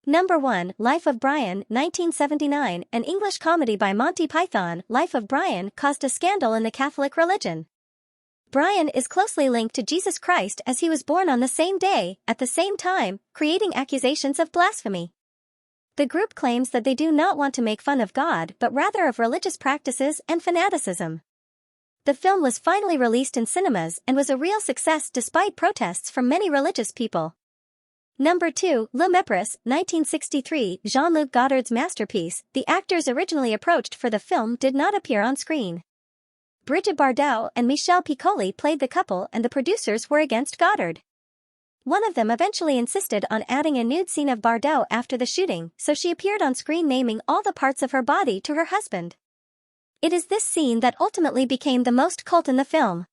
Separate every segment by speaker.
Speaker 1: Number 1, Life of Brian, 1979, an English comedy by Monty Python. Life of Brian caused a scandal in the Catholic religion. Brian is closely linked to Jesus Christ as he was born on the same day, at the same time, creating accusations of blasphemy. The group claims that they do not want to make fun of God but rather of religious practices and fanaticism. The film was finally released in cinemas and was a real success despite protests from many religious people. Number 2, Le Mépris, 1963, Jean-Luc Godard's masterpiece. The actors originally approached for the film did not appear on screen. Brigitte Bardot and Michel Piccoli played the couple and the producers were against Godard. One of them eventually insisted on adding a nude scene of Bardot after the shooting, so she appeared on screen naming all the parts of her body to her husband. It is this scene that ultimately became the most cult in the film.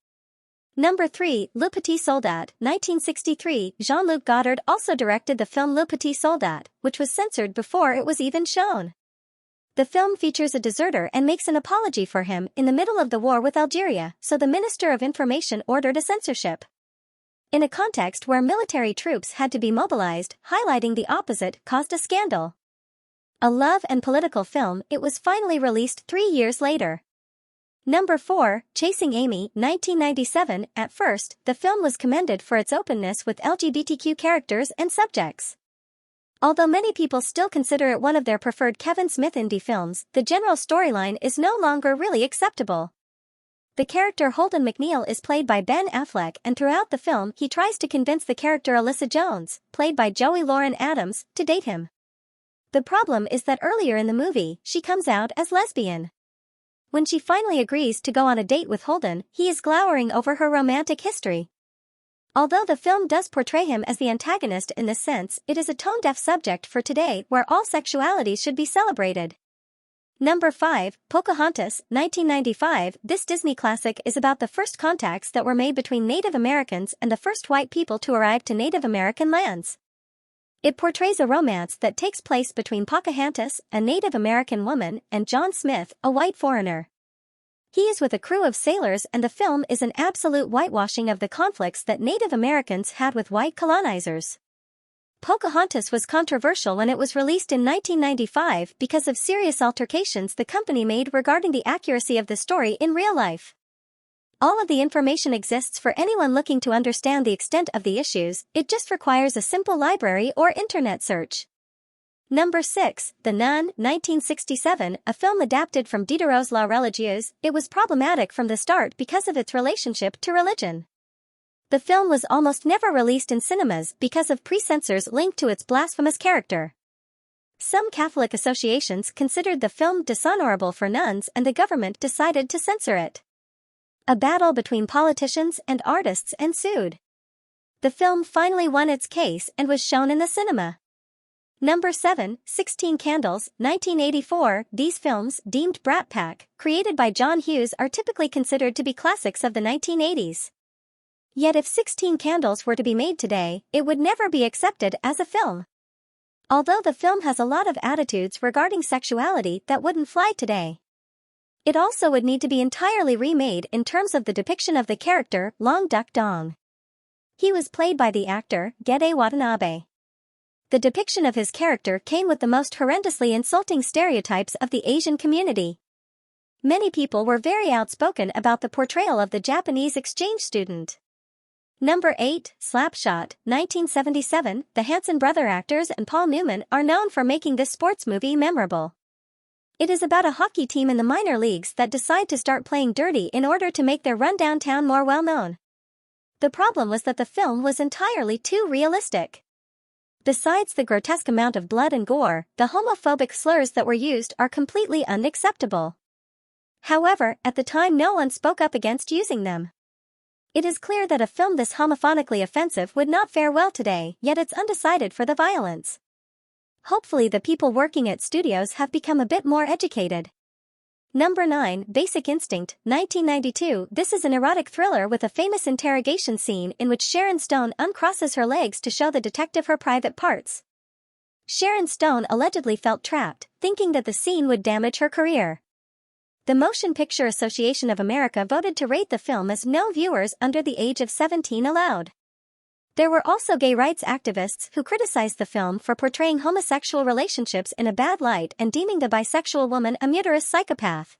Speaker 1: Number 3, Le Petit Soldat, 1963, Jean-Luc Godard also directed the film Le Petit Soldat, which was censored before it was even shown. The film features a deserter and makes an apology for him in the middle of the war with Algeria, so the Minister of Information ordered a censorship. In a context where military troops had to be mobilized, highlighting the opposite caused a scandal. A love and political film, it was finally released 3 years later. Number 4, Chasing Amy, 1997. At first, the film was commended for its openness with LGBTQ characters and subjects. Although many people still consider it one of their preferred Kevin Smith indie films, the general storyline is no longer really acceptable. The character Holden McNeil is played by Ben Affleck, and throughout the film he tries to convince the character Alyssa Jones, played by Joey Lauren Adams, to date him. The problem is that earlier in the movie, she comes out as lesbian. When she finally agrees to go on a date with Holden, he is glowering over her romantic history. Although the film does portray him as the antagonist in this sense, it is a tone-deaf subject for today where all sexuality should be celebrated. Number 5, Pocahontas, 1995. This Disney classic is about the first contacts that were made between Native Americans and the first white people to arrive to Native American lands. It portrays a romance that takes place between Pocahontas, a Native American woman, and John Smith, a white foreigner. He is with a crew of sailors and the film is an absolute whitewashing of the conflicts that Native Americans had with white colonizers. Pocahontas was controversial when it was released in 1995 because of serious altercations the company made regarding the accuracy of the story in real life. All of the information exists for anyone looking to understand the extent of the issues, it just requires a simple library or internet search. Number 6, The Nun, 1967, a film adapted from Diderot's La Religieuse. It was problematic from the start because of its relationship to religion. The film was almost never released in cinemas because of pre-censors linked to its blasphemous character. Some Catholic associations considered the film dishonorable for nuns and the government decided to censor it. A battle between politicians and artists ensued. The film finally won its case and was shown in the cinema. Number 7, 16 Candles, 1984. These films, deemed Brat Pack, created by John Hughes, are typically considered to be classics of the 1980s. Yet if 16 Candles were to be made today, it would never be accepted as a film. Although the film has a lot of attitudes regarding sexuality that wouldn't fly today. It also would need to be entirely remade in terms of the depiction of the character, Long Duck Dong. He was played by the actor, Gede Watanabe. The depiction of his character came with the most horrendously insulting stereotypes of the Asian community. Many people were very outspoken about the portrayal of the Japanese exchange student. Number 8, Slapshot, 1977. The Hanson brother actors and Paul Newman are known for making this sports movie memorable. It is about a hockey team in the minor leagues that decide to start playing dirty in order to make their rundown town more well-known. The problem was that the film was entirely too realistic. Besides the grotesque amount of blood and gore, the homophobic slurs that were used are completely unacceptable. However, at the time no one spoke up against using them. It is clear that a film this homophonically offensive would not fare well today, yet it's undecided for the violence. Hopefully the people working at studios have become a bit more educated. Number 9, Basic Instinct, 1992. This is an erotic thriller with a famous interrogation scene in which Sharon Stone uncrosses her legs to show the detective her private parts. Sharon Stone allegedly felt trapped, thinking that the scene would damage her career. The Motion Picture Association of America voted to rate the film as no viewers under the age of 17 allowed. There were also gay rights activists who criticized the film for portraying homosexual relationships in a bad light and deeming the bisexual woman a murderous psychopath.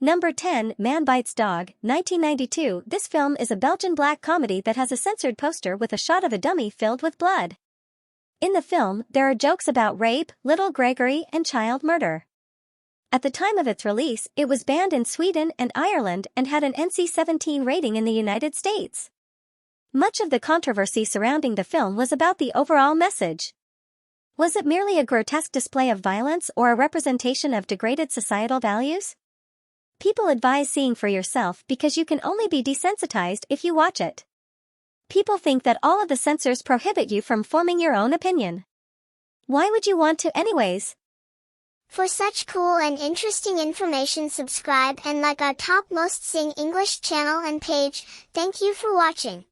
Speaker 1: Number 10, Man Bites Dog, 1992. This film is a Belgian black comedy that has a censored poster with a shot of a dummy filled with blood. In the film, there are jokes about rape, little Gregory, and child murder. At the time of its release, it was banned in Sweden and Ireland and had an NC-17 rating in the United States. Much of the controversy surrounding the film was about the overall message. Was it merely a grotesque display of violence or a representation of degraded societal values? People advise seeing for yourself because you can only be desensitized if you watch it. People think that all of the censors prohibit you from forming your own opinion. Why would you want to anyways?
Speaker 2: For such cool and interesting information, subscribe and like our top most Sing English channel and page. Thank you for watching.